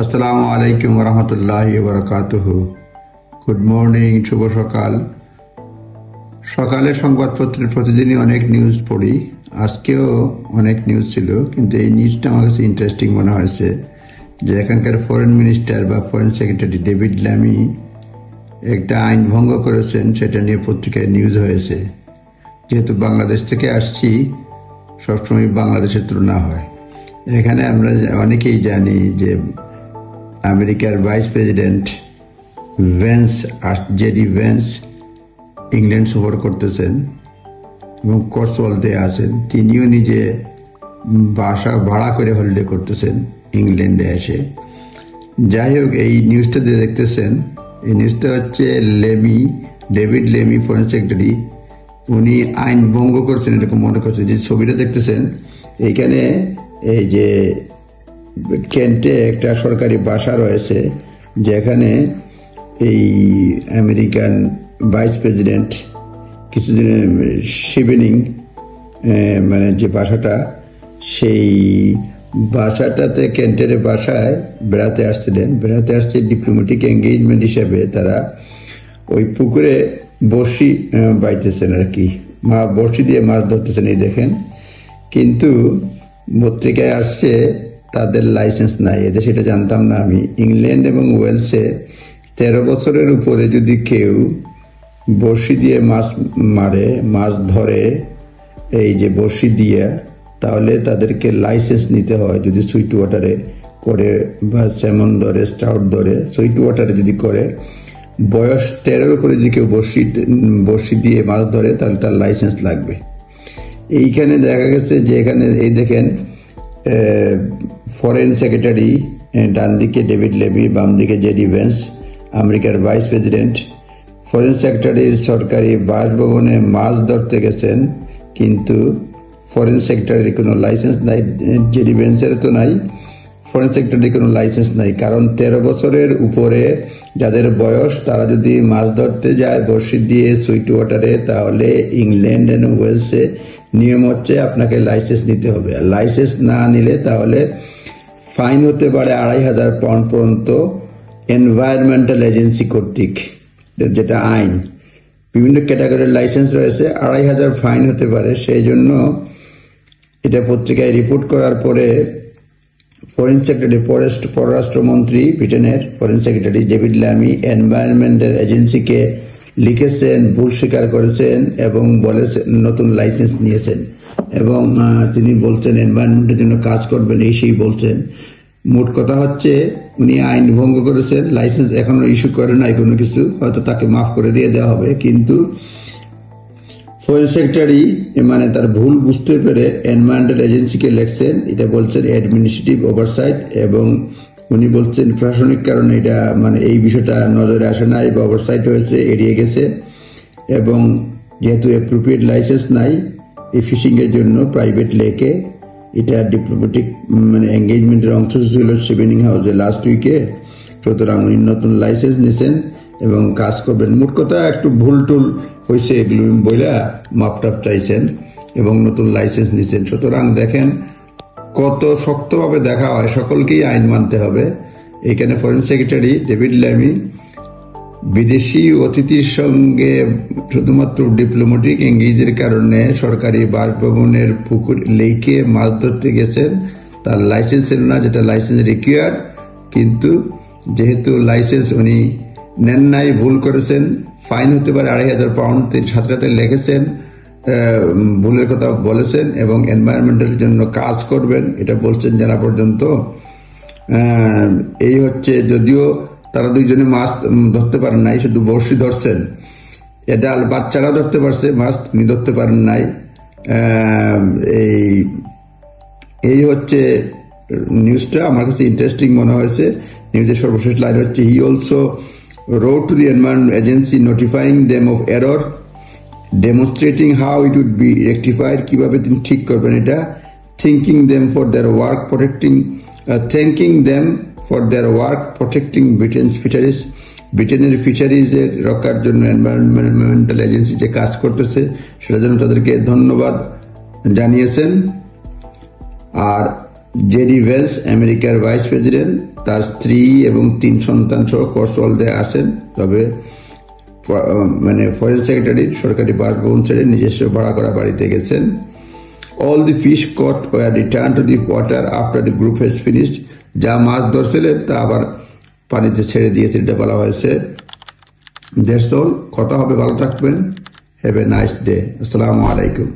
আসসালামু আলাইকুম রহমতুল্লাহি বারাকাতুহু। গুড মর্নিং, শুভ সকাল। সকালে সংবাদপত্রের প্রতিদিনই অনেক নিউজ পড়ি, আজকেও অনেক নিউজ ছিল, কিন্তু এই নিউজটা আমার কাছে ইন্টারেস্টিং মনে হয়েছে যে এখানকার ফরেন মিনিস্টার বা ফরেন সেক্রেটারি ডেভিড ল্যামি একটা আইন ভঙ্গ করেছেন, সেটা নিয়ে পত্রিকায় নিউজ হয়েছে। যেহেতু বাংলাদেশ থেকে আসছি, সবসময় বাংলাদেশের তুলনা হয়। এখানে আমরা অনেকেই জানি যে আমেরিকার vice president JD Vance England সফর করতেছেন এবং কর্সওয়ালতে আছেন। তিনিও নিজে বাসা ভাড়া করে হলিডে করতেছেন ইংল্যান্ডে এসে। যাই হোক, এই নিউজটা দিয়ে দেখতেছেন, এই নিউজটা হচ্ছে ডেভিড লেমি ফরেন সেক্রেটারি, উনি আইন ভঙ্গ করছেন এরকম মনে করছেন। যে ছবিটা দেখতেছেন এইখানে, এই যে কেন্টে একটা সরকারি বাসা রয়েছে, যেখানে এই আমেরিকান ভাইস প্রেসিডেন্ট কিছুদিন শিবেনিং মানে যে বাসাটা, সেই বাসাটাতে কেন্টের বাসায় বেড়াতে আসছিলেন। বেড়াতে আসছে ডিপ্লোম্যাটিক এঙ্গেজমেন্ট হিসেবে। তারা ওই পুকুরে বড়শি বাইতেছেন আর কি, বড়শি দিয়ে মাছ ধরতেছেন, এই দেখেন। কিন্তু পত্রিকায় আসছে তাদের লাইসেন্স নাই। এদের সেটা জানতাম না আমি। ইংল্যান্ড এবং ওয়েলসে 13 বছরের উপরে যদি কেউ বড়শি দিয়ে মাছ ধরে, এই যে বড়শি দিয়ে, তাহলে তাদেরকে লাইসেন্স নিতে হয়। যদি সুইট ওয়াটারে করে বা স্যামন ধরে, স্ট্রাউট ধরে, সুইট ওয়াটারে যদি করে, বয়স 13-এর উপরে যদি কেউ বড়শি দিয়ে মাছ ধরে, তাহলে তার লাইসেন্স লাগবে। এইখানে দেখা গেছে যে এখানে এই দেখেন, ফরেন সেক্রেটারি ডান দিকে ডেভিড লেমি, বাম দিকে জেডি ভ্যান্স, আমেরিকার ভাইস প্রেসিডেন্ট। ফরেন সেক্রেটারির সরকারি বাসভবনে মাছ ধরতে গেছেন, কিন্তু ফরেন সেক্রেটারির কোনো লাইসেন্স নাই। জেডি ভ্যান্সের তো নাই, ফরেন সেক্রেটারির কোনো লাইসেন্স নাই। কারণ 13 বছরের উপরে যাদের বয়স, তারা যদি মাছ ধরতে যায় বড়শি দিয়ে সুইট ওয়াটারে, তাহলে ইংল্যান্ড এবং ওয়েলসে নিয়ম হচ্ছে আপনাকে লাইসেন্স নিতে হবে। আর লাইসেন্স না নিলে তাহলে ফাইন হতে পারে 2,500 পাউন্ড পর্যন্ত এনভায়রনমেন্টাল এজেন্সি কর্তৃক, যেটা আইন। বিভিন্ন ক্যাটাগরির লাইসেন্স রয়েছে, 2,500 ফাইন হতে পারে। সেই জন্য এটা পত্রিকায় রিপোর্ট করার পরে ফরেন সেক্রেটারি, পররাষ্ট্রমন্ত্রী ব্রিটেনের foreign secretary David Lammy environmental এজেন্সিকে লিখেছেন, ভুল স্বীকার করেছেন এবং বলেছেন নতুন লাইসেন্স নিয়েছেন। এবং তিনি বলছেন এনভায়রনমেন্টের জন্য কাজ করবেন, এই সেই বলছেন। মোট কথা হচ্ছে উনি আইন ভঙ্গ করেছেন, লাইসেন্স এখনো ইস্যু করে নাই কোনো কিছু, হয়তো তাকে মাফ করে দিয়ে দেওয়া হবে। কিন্তু ফরেন সেক্রেটারি মানে তার ভুল বুঝতে পেরে এনভায়রনমেন্টাল এজেন্সিকে লেখছেন, এটা বলছেন অ্যাডমিনিস্ট্রেটিভ ওভারসাইট, এবং উনি বলছেন প্রশাসনিক কারণে এটা মানে এই বিষয়টা নজরে আসে নাই বা ওভারসাইট হয়েছে, এড়িয়ে গেছে। এবং যেহেতু অ্যাপ্রোপ্রিয়েট লাইসেন্স নাই এই ফিশিং এর জন্য প্রাইভেট লেকে, এটা ডিপ্লোম্যাটিক মানে এঙ্গেজমেন্টের অংশ ছিল শিবেনিং হাউসে লাস্ট উইকে, সুতরাং উনি নতুন লাইসেন্স নিয়েছেন এবং কাজ করবেন। মোট কথা একটু ভুল টুল হয়েছে, এগুলো বইলা মাপটাপ চাইছেন এবং নতুন লাইসেন্স নিয়েছেন। সুতরাং দেখেন কত শক্তভাবে দেখা হয়, সকলকেই আইন মানতে হবে। এখানে ফরেন সেক্রেটারি ডেভিড ল্যামি বিদেশি অতিথির সঙ্গে শুধুমাত্র ডিপ্লোম্যাটিক এঙ্গেজের কারণে সরকারি বাসভবনের পুকুর লেকে মাছ ধরতে গেছেন। তার লাইসেন্স ছিল না, যেটা লাইসেন্স রিকোয়ার্ড। কিন্তু যেহেতু লাইসেন্স উনি নেন নাই, ভুল করেছেন, ফাইন হতে পারে 2,500 পাউন্ড। তিনি সাথে লেখেছেন, ভুলের কথা বলেছেন এবং এনভায়রনমেন্টের জন্য কাজ করবেন, এটা বলছেন জানা পর্যন্ত। এই হচ্ছে, যদিও তারা দুইজনে মাছ ধরতে পারেন নাই, শুধু বড়শি ধরছেন। এটা বাচ্চারা ধরতে পারছে মাছ, তিনি ধরতে পারেন নাই। এই হচ্ছে নিউজটা, আমার কাছে ইন্টারেস্টিং মনে হয়েছে। নিউজের সর্বশেষ লাইন হচ্ছে, he also wrote to the Environment Agency notifying them of error, demonstrating how it would be rectified, কিভাবে তিনি ঠিক করবেন এটা, thanking them for their work protecting Britain's fisheries, ব্রিটেনের ফিশারিজ এর রক্ষার জন্য এনভায়রনমেন্টাল এজেন্সি যে কাজ করতেছে সেটার জন্য তাদেরকে ধন্যবাদ জানিয়েছেন। আর জেডি ভেন্স আমেরিকার ভাইস প্রেসিডেন্ট তার স্ত্রী এবং 3 সন্তান সহ কোস্টওয়ার্ল্ডে আসেন, তবে মানে ফরেন সেক্রেটারির সরকারি বাসভবন ছেড়ে নিজস্ব ভাড়া করা বাড়িতে গেছেন। All the fish caught were returned to the water after the group has finished. যা মাছ ধরছিলেন তা আবার পানিতে ছেড়ে দিয়েছে, এটা বলা হয়েছে। That's all. কথা হবে, ভালো থাকবেন। Have a nice day. আসসালামু আলাইকুম।